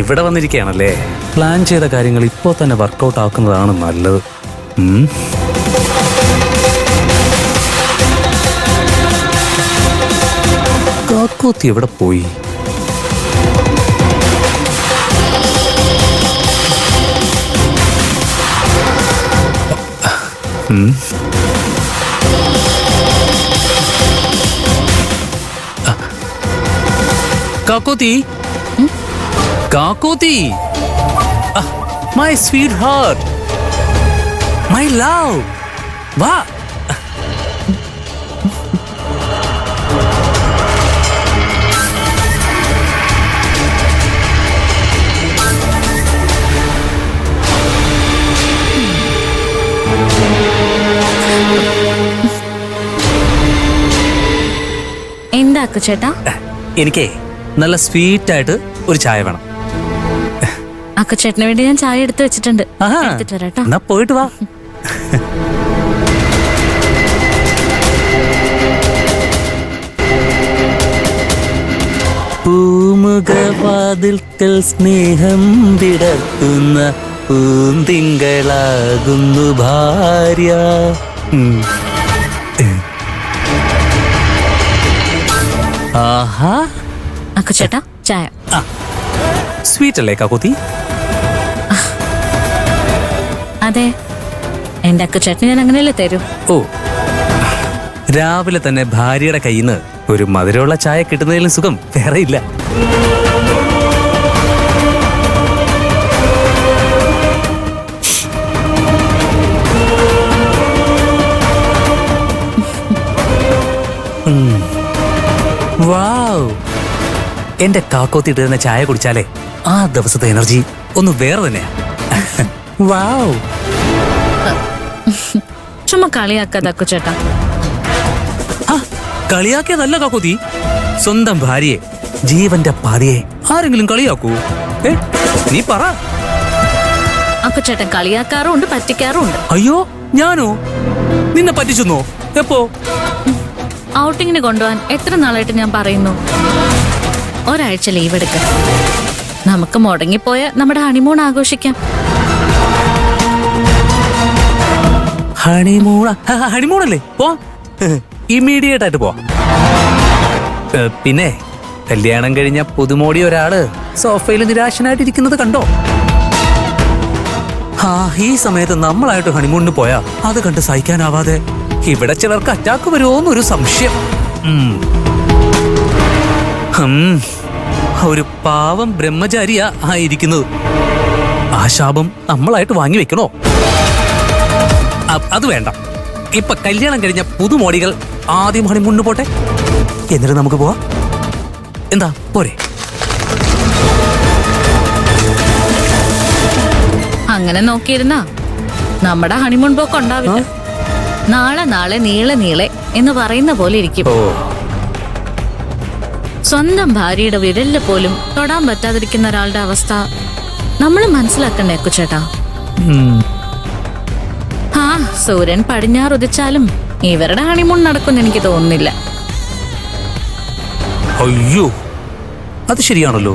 ഇവിടെ വന്നിരിക്കുകയാണല്ലേ. പ്ലാൻ ചെയ്ത കാര്യങ്ങൾ ഇപ്പോൾ തന്നെ വർക്കൗട്ട് ആക്കുന്നതാണ് നല്ലത്. കാക്കോത്തി എവിടെ പോയി? Kakkothi, Kakkothi, my sweetheart, my love, വാ. എന്താ ചേട്ടാ? എനിക്കേ നല്ല സ്വീറ്റ് ആയിട്ട് ഒരു ചായ വേണം. അക്കച്ചേട്ടന് വേണ്ടി ഞാൻ ചായ എടുത്തു വെച്ചിട്ടുണ്ട്. എടുത്തിട്ട് വരാട്ടോ. എന്നാ പോയിട്ട് വാ. പൂമുഖവാതിൽക്കൽ സ്നേഹം വിടർത്തുന്ന പൂന്തിങ്കളാകുന്നു ഭാര്യ. ആഹാ, അക്കച്ചേട്ടാ ചായ. സ്വീറ്റ് അല്ലേ കാക്കോത്തി? അതെ, എന്റെ അക്കച്ചേട്ടന് ഞാൻ അങ്ങനെയല്ലേ തരൂ. ഓ, രാവിലെ തന്നെ ഭാര്യയുടെ കയ്യിൽ നിന്ന് ഒരു മധുരമുള്ള ചായ കിട്ടുന്നതിലും സുഖം വേറെ ഇല്ല. വാവ്, എന്റെ കാക്കോത്തി ഇട്ടുന്ന ചായ കുടിച്ചാലേ ആ ദിവസത്തെ എനർജി ഒന്ന് വേറെ തന്നെയാ. വാവ്, ചുമ്മാ കളിയാക്കാതെ അക്കച്ചേട്ടാ. കളിയാക്കിയതല്ല കാക്കോത്തി, സ്വന്തം ഭാര്യയെ, ജീവന്റെ പാതിയെ ആരെങ്കിലും കളിയാക്കൂ? നീ പറ. അക്കച്ചേട്ടൻ കളിയാക്കാറുണ്ട്, പറ്റിക്കാറുണ്ട്. അയ്യോ, ഞാനോ? നിന്നെ പറ്റിച്ചെന്നോ? എപ്പോ? ഔട്ടിങ്ങിന് കൊണ്ടുപോകാൻ എത്ര നാളായിട്ട് ഞാൻ പറയുന്നു, ഒരാഴ്ച ലീവ് എടുക്ക, നമുക്ക് മുടങ്ങിപ്പോയ നമ്മുടെ ഹണിമൂൺ ആഘോഷിക്കാം. ഹണിമൂണല്ലേ? പോ, ഇമ്മീഡിയറ്റ് ആയിട്ട് പോ. പിന്നെ കല്യാണം കഴിഞ്ഞ പുതുമോടി ഒരാള് സോഫയിൽ നിരാശനായിട്ടിരിക്കുന്നത് കണ്ടോ? ഈ സമയത്ത് നമ്മളായിട്ട് ഹണിമൂണിന് പോയാ അത് കണ്ട് സഹിക്കാനാവാതെ ഇവിടെ ചിലർക്ക് അറ്റാക്ക് വരുമോന്നൊരു സംശയം. ഒരു പാവം ബ്രഹ്മചാരിയാ ആയിരിക്കുന്നത്. ആ ശാപം നമ്മളായിട്ട് വാങ്ങി വെക്കണോ? അത് വേണ്ട. ഇപ്പൊ കല്യാണം കഴിഞ്ഞ പുതുമോടികൾ ആദ്യം ഹണിമൂണിന് പോട്ടെ, എന്നിട്ട് നമുക്ക് പോവാം. എന്താ പോരെ? അങ്ങനെ നോക്കിയിരുന്നാ നമ്മുടെ ഹണിമൂൺ പോക്ക് ഉണ്ടാവില്ല. നാളെ നാളെ നീളെ നീളെ എന്ന് പറയുന്ന പോലെ ഇരിക്കും. സ്വന്തം ഭാര്യയുടെ വിരലില് പോലും തൊടാൻ പറ്റാതിരിക്കുന്ന ഒരാളുടെ അവസ്ഥ നമ്മൾ മനസ്സിലാക്കണ്ടേ അക്കുചേട്ടാ? സൂര്യൻ പടിഞ്ഞാറുദിച്ചാലും ഇവരുടെ ഹണിമൂൺ നടക്കുമെന്ന് എനിക്ക് തോന്നുന്നില്ല. അയ്യോ, അത് ശരിയാണല്ലോ.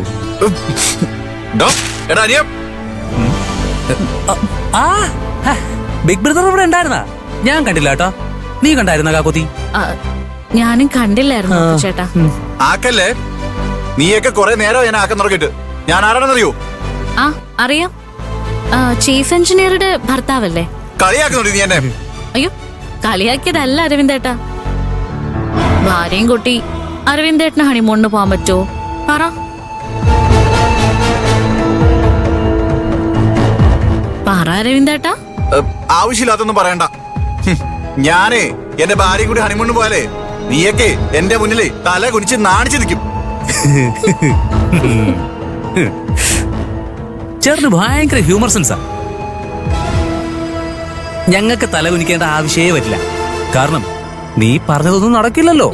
ബിഗ് ബ്രദർ ഇവിടെ ഉണ്ടായിരുന്ന? ഞാൻ കണ്ടില്ല കേട്ടോ. നീ കണ്ടായിരുന്ന കാക്കോത്തി? ഞാനും കണ്ടില്ലായിരുന്നു ചേട്ടാ. ആക്കല്ലേ, നീയൊക്കെ കുറെ നേരം ഞാൻ ആക്കാൻ തുടങ്ങിട്ട്. ഞാൻ ആരാണെന്നറിയോ? അറിയാം, ചീഫ് എഞ്ചിനീയറുടെ ഭർത്താവല്ലേ? കളിയാക്കുന്നുണ്ട് നീ എന്നെ? അയ്യോ, കളിയാക്കിയതല്ല അരവിന്ദേട്ടാ. ഭാര്യയും കുട്ടി അരവിന്ദേട്ടന് ഹണിമൂണിന് പോകാൻ പറ്റുമോ പറ? പറ അരവിന്ദേട്ടാ. ആവശ്യമില്ലാത്തൊന്നും പറയണ്ട. ഞാനേ എന്റെ ഭാര്യയും കൂടി ഹണിമൂണിന് പോയാലേ നീയൊക്കെ എന്റെ മുന്നിലേ തല കുനിച്ച് നാണിച്ചു നിൽക്കും. ചേട്ടന് ഭയങ്കര ഹ്യൂമർ സെൻസാ. ഞങ്ങൾക്ക് തല കുനിക്കേണ്ട ആവശ്യമേ വരില്ല. കാരണം നീ പറഞ്ഞതൊന്നും നടക്കില്ലല്ലോ.